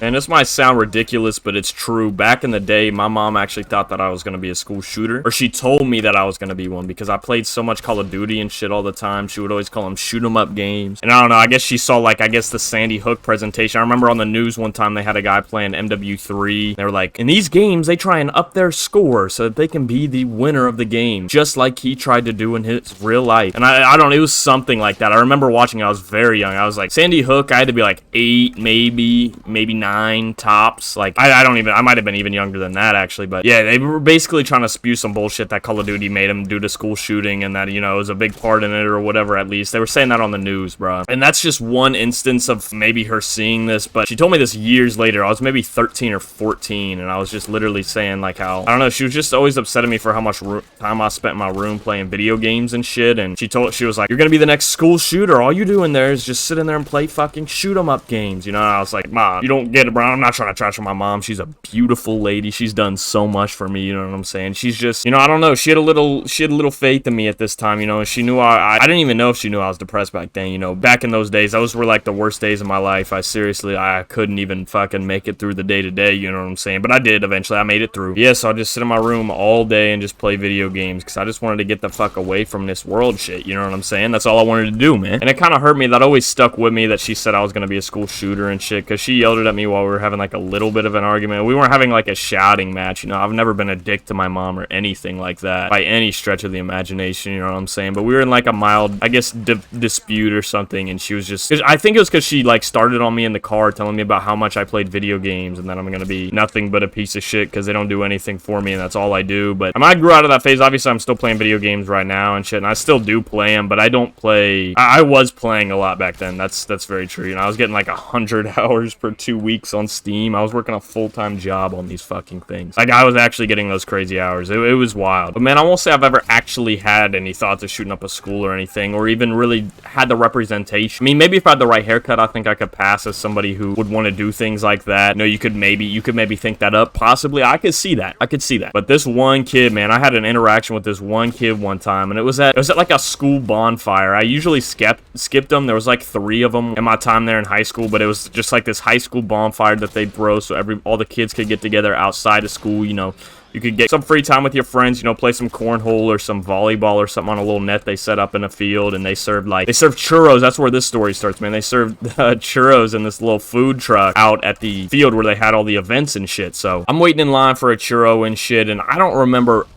And this might sound ridiculous, but it's true. Back in the day, my mom actually thought that I was gonna be a school shooter, or she told me that I was gonna be one because I played so much Call of Duty and shit all the time. She would always call them shoot 'em up games. And I don't know, I guess she saw like, I guess the Sandy Hook presentation. I remember on the news one time they had a guy playing MW3. They were like, in these games, they try and up their score so that they can be the winner of the game, just like he tried to do in his real life. And I don't know, it was something like that. I remember watching it, I was very young. I was like, Sandy Hook, I had to be like 8, maybe 9 tops. Like, I might have been even younger than that, actually. But yeah, they were basically trying to spew some bullshit that Call of Duty made him due to school shooting and that, you know, it was a big part in it or whatever, at least. They were saying that on the news, bro. And that's just one instance of maybe her seeing this, but she told me this years later. I was maybe 13 or 14, and I was just literally saying, like, how, I don't know, she was just always upset at me for how much time I spent in my room playing video games and shit, and she was like, you're gonna be the next school shooter. All you do in there is just sit in there and play fucking shoot 'em up games, you know? And I was like, Mom, you don't get it, bro. I'm not trying to trash on my mom. She's a beautiful lady. She's done so much for me, you know what I'm saying? She's just, you know, I don't know, she had a little faith in me at this time, you know, and she knew I didn't even know if she knew I was depressed back then, you know. Back in those days, those were like the worst days of my life. I couldn't even fucking make it through the day to day, you know what I'm saying? But I did eventually. I made it through. Yeah, so I just sit in my room all day and just play video games because I just wanted to get the fuck away from this world shit, you know what I'm saying? That's all I wanted to do, man. And it kind of hurt me. That always stuck with me that she said I was gonna be a school shooter and shit, because she yelled it at me while we were having like a little bit of an argument. We weren't having like a shouting match, you know. I've never been a dick to my mom or anything like that by any stretch of the imagination, you know what I'm saying? But we were in like a mild, I guess, dispute or something, and she was just, I think it was because she like started on me in the car telling me about how much I played video games and that I'm gonna be nothing but a piece of shit because they don't do anything for me and that's all I do. But I mean, I grew out of that phase. Obviously, I'm still playing video games right now and shit, and I still do play them, but I don't play. I was playing a lot back then. That's very true. You know, I was getting like 100 hours per 2 weeks on Steam. I was working a full-time job on these fucking things. Like, I was actually getting those crazy hours. It was wild. But man, I won't say I've ever actually had any thoughts of shooting up a school or anything, or even really had the representation. I mean, maybe if I had the right haircut, I think I could pass as somebody who would want to do things like that. You know, you could maybe think that up. Possibly, I could see that. But this one kid, man, I had an interaction with this one kid one time, and it was at like a school bonfire. I usually skipped them. There was like 3 of them in my time there in high school, but it was just like this high school bonfire that they'd throw so all the kids could get together outside of school, you know. You could get some free time with your friends, you know, play some cornhole or some volleyball or something on a little net they set up in a field, and they served churros. That's where this story starts, man. They served churros in this little food truck out at the field where they had all the events and shit. So I'm waiting in line for a churro and shit, and I don't remember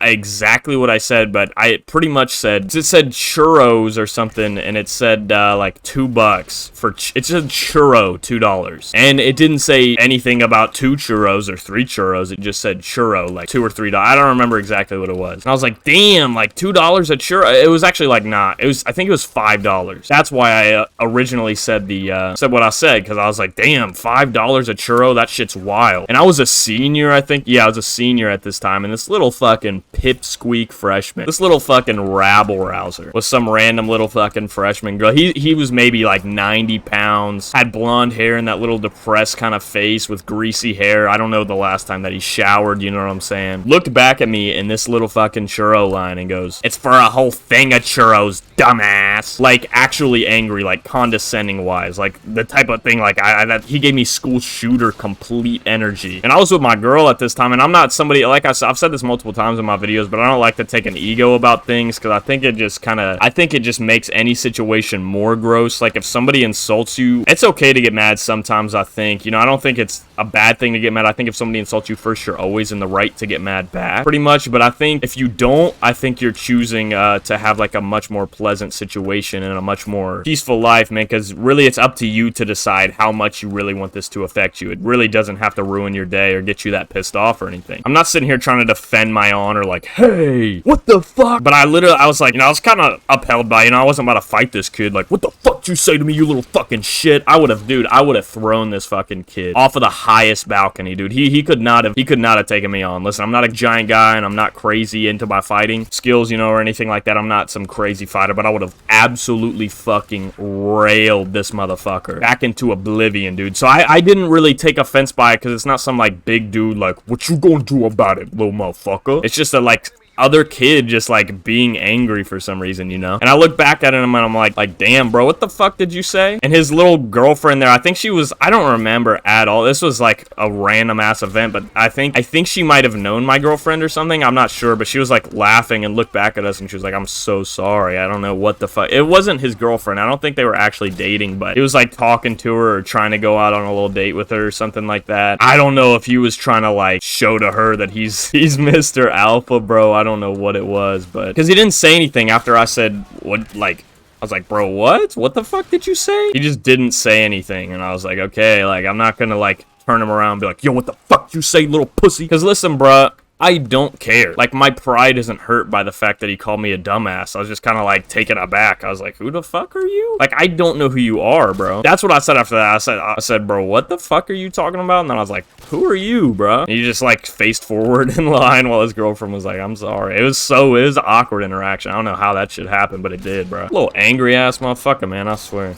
exactly what I said, but I pretty much said, it said churros or something, and it said like $2 for, it said churro, $2. And it didn't say anything about 2 churros or 3 churros. It just said churro. Like $2 or $3. I don't remember exactly what it was. And I was like, damn, like $2 a churro. It was actually like not. I think it was $5. That's why I originally said what I said, because I was like, damn, $5 a churro. That shit's wild. And I was a senior, I think. Yeah, I was a senior at this time. And this little fucking pipsqueak freshman, this little fucking rabble rouser was some random little fucking freshman girl. He was maybe like 90 pounds, had blonde hair and that little depressed kind of face with greasy hair. I don't know the last time that he showered, you know what I'm saying? Looked back at me in this little fucking churro line and goes, "It's for a whole thing of churros, dumbass." Like, actually angry, like condescending wise, like the type of thing, like that he gave me school shooter complete energy. And I was with my girl at this time, and I'm not somebody, like I've said this multiple times in my videos, but I don't like to take an ego about things, because I think it just makes any situation more gross. Like, if somebody insults you, it's okay to get mad sometimes, I think. You know, I don't think it's a bad thing to get mad. I think if somebody insults you first, you're always in the right to get mad back, pretty much. But I think if you don't, I think you're choosing to have like a much more pleasant situation and a much more peaceful life, man, because really it's up to you to decide how much you really want this to affect you. It really doesn't have to ruin your day or get you that pissed off or anything. I'm not sitting here trying to defend my honor like, hey, what the fuck? But I was like, you know, I was kind of upheld by, you know, I wasn't about to fight this kid. Like, what the fuck did you say to me, you little fucking shit? I would have thrown this fucking kid off of the highest balcony, dude. He could not have taken me on. Listen, I'm not a giant guy, and I'm not crazy into my fighting skills, you know, or anything like that. I'm not some crazy fighter, but I would have absolutely fucking railed this motherfucker back into oblivion, dude. So I didn't really take offense by it, because it's not some, like, big dude, like, what you gonna do about it, little motherfucker? It's just a, like, other kid just like being angry for some reason, you know? And I look back at him and I'm like, damn, bro, what the fuck did you say? And his little girlfriend there, I think she was, I don't remember at all. This was like a random ass event, but I think she might have known my girlfriend or something. I'm not sure, but she was like laughing and looked back at us and she was like, I'm so sorry. I don't know what the fuck. It wasn't his girlfriend. I don't think they were actually dating, but he was like talking to her or trying to go out on a little date with her or something like that. I don't know if he was trying to like show to her that he's Mr. Alpha, bro. I don't know what it was, but because he didn't say anything after I said what, like, I was like, bro, what the fuck did you say? He just didn't say anything, and I was like, okay, like, I'm not gonna like turn him around and be like, yo, what the fuck you say, little pussy? Because listen, bruh, I don't care. Like, my pride isn't hurt by the fact that he called me a dumbass. I was just kind of like taken aback. I was like, who the fuck are you? Like, I don't know who you are, bro. That's what I said after that. I said, bro, what the fuck are you talking about? And then I was like, who are you, bro? And he just like faced forward in line while his girlfriend was like, I'm sorry. It was an awkward interaction. I don't know how that shit happened, but it did, bro. A little angry ass motherfucker, man, I swear.